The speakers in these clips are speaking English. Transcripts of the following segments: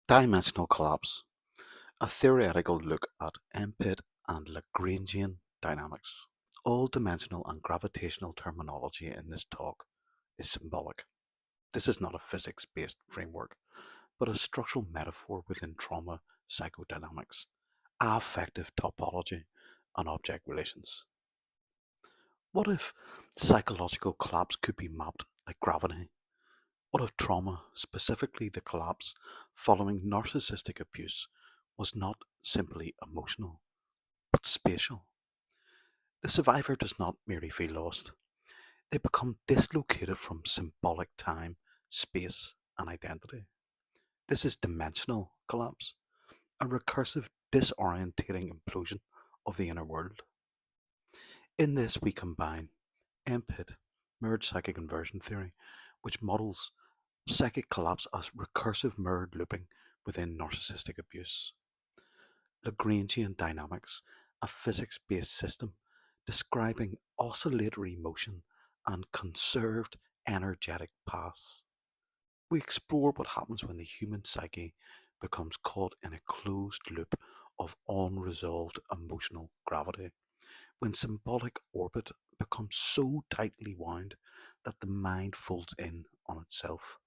Dimensional collapse, a theoretical look at Emped and Lagrangian dynamics. All dimensional and gravitational terminology in this talk is symbolic. This is not a physics-based framework, but a structural metaphor within trauma psychodynamics, affective topology, and object relations. What if psychological collapse could be mapped like gravity? What if trauma, specifically the collapse following narcissistic abuse, was not simply emotional, but spatial? The survivor does not merely feel lost, they become dislocated from symbolic time, space, and identity. This is dimensional collapse, a recursive, disorientating implosion of the inner world. In this, we combine MPIT, mirrored psychic inversion theory, which models psychic collapse as recursive mirrored looping within narcissistic abuse. Lagrangian dynamics, a physics-based system describing oscillatory motion and conserved energetic paths. We explore what happens when the human psyche becomes caught in a closed loop of unresolved emotional gravity, when symbolic orbit becomes so tightly wound that the mind folds in on itself.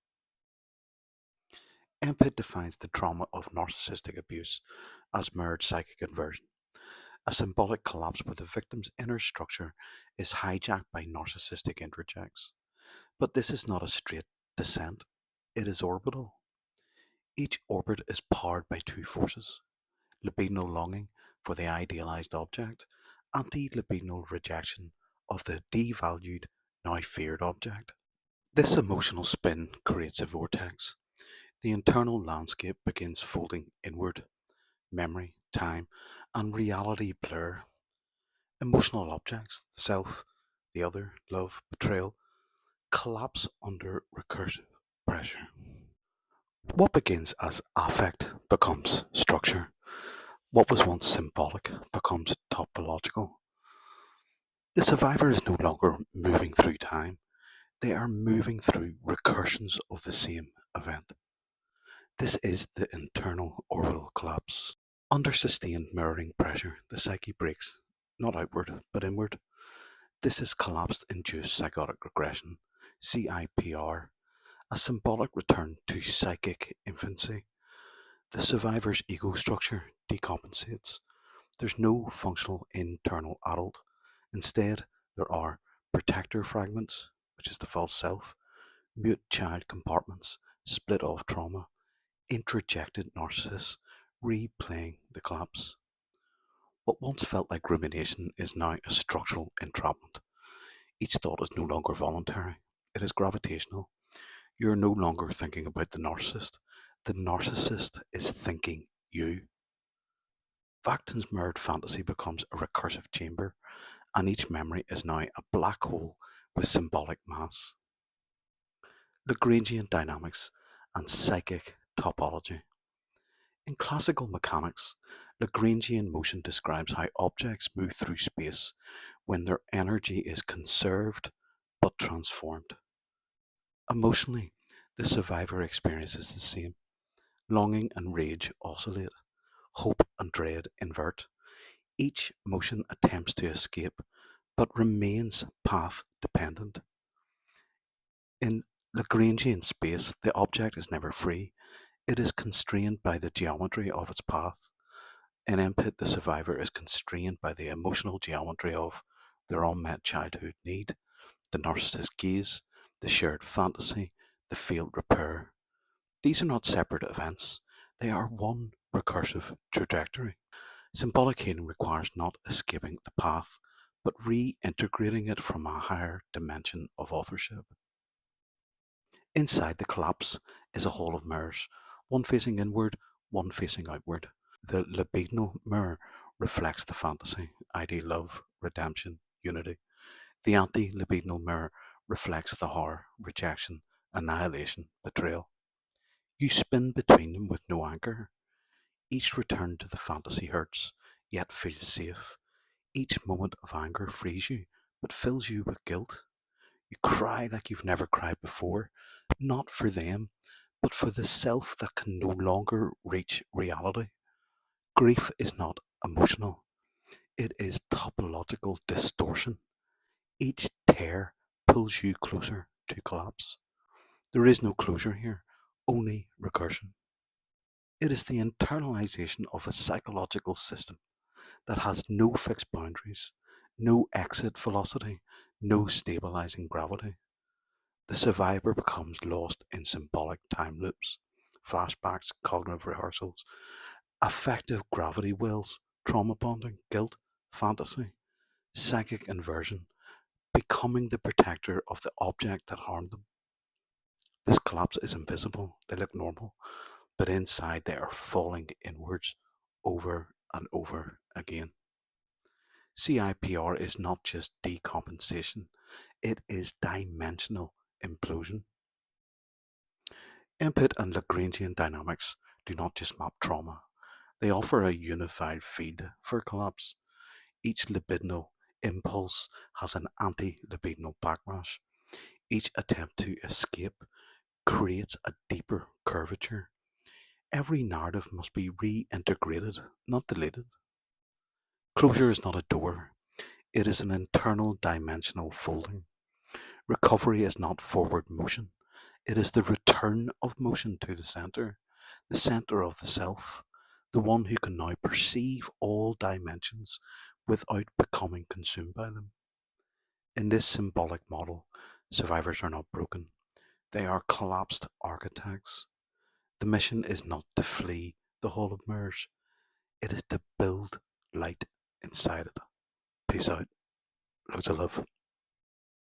Empid defines the trauma of narcissistic abuse as mirrored psychic inversion, a symbolic collapse where the victim's inner structure is hijacked by narcissistic interjects. But this is not a straight descent, it is orbital. Each orbit is powered by two forces: libidinal longing for the idealized object, anti-libidinal rejection of the devalued, now feared object. This emotional spin creates a vortex. The internal landscape begins folding inward. Memory, time, and reality blur. Emotional objects, the self, the other, love, betrayal, collapse under recursive pressure. What begins as affect becomes structure. What was once symbolic becomes topological. The survivor is no longer moving through time, they are moving through recursions of the same event. This is the internal orbital collapse. Under sustained mirroring pressure, the psyche breaks, not outward, but inward. This is collapse-induced psychotic regression, CIPR, a symbolic return to psychic infancy. The survivor's ego structure decompensates. There's no functional internal adult. Instead, there are protector fragments, which is the false self, mute child compartments, split off trauma, introjected narcissists, replaying the collapse. What once felt like rumination is now a structural entrapment. Each thought is no longer voluntary, it is gravitational. You're no longer thinking about the narcissist is thinking you. Vacton's mirrored fantasy becomes a recursive chamber, and each memory is now a black hole with symbolic mass. Lagrangian dynamics and psychic topology. In classical mechanics, Lagrangian motion describes how objects move through space when their energy is conserved but transformed. Emotionally, the survivor experiences the same. Longing and rage oscillate, hope and dread invert. Each motion attempts to escape, but remains path dependent. In Lagrangian space, the object is never free. It is constrained by the geometry of its path. In Empit, the survivor is constrained by the emotional geometry of their unmet childhood need, the narcissist gaze, the shared fantasy, the failed repair. These are not separate events, they are one recursive trajectory. Symbolic healing requires not escaping the path, but reintegrating it from a higher dimension of authorship. Inside the collapse is a hall of mirrors, one facing inward, one facing outward. The libidinal mirror reflects the fantasy, ideal love, redemption, unity. The anti-libidinal mirror reflects the horror, rejection, annihilation, betrayal. You spin between them with no anchor. Each return to the fantasy hurts, yet feels safe. Each moment of anger frees you, but fills you with guilt. You cry like you've never cried before, not for them, but for the self that can no longer reach reality. Grief is not emotional, it is topological distortion. Each tear pulls you closer to collapse. There is no closure here, only recursion. It is the internalization of a psychological system that has no fixed boundaries, no exit velocity, no stabilizing gravity. The survivor becomes lost in symbolic time loops, flashbacks, cognitive rehearsals, affective gravity wells, trauma bonding, guilt, fantasy, psychic inversion, becoming the protector of the object that harmed them. This collapse is invisible, they look normal, but inside they are falling inwards over and over again. CIPR is not just decompensation, it is dimensional implosion. Input and Lagrangian dynamics do not just map trauma, they offer a unified feed for collapse. Each libidinal impulse has an anti-libidinal backlash. Each attempt to escape creates a deeper curvature. Every narrative must be reintegrated, not deleted. Closure is not a door, it is an internal dimensional folding. Recovery is not forward motion, it is the return of motion to the center of the self, the one who can now perceive all dimensions without becoming consumed by them. In this symbolic model, survivors are not broken, they are collapsed architects. The mission is not to flee the Hall of Mirrors, it is to build light inside it. Peace out. Loads of love.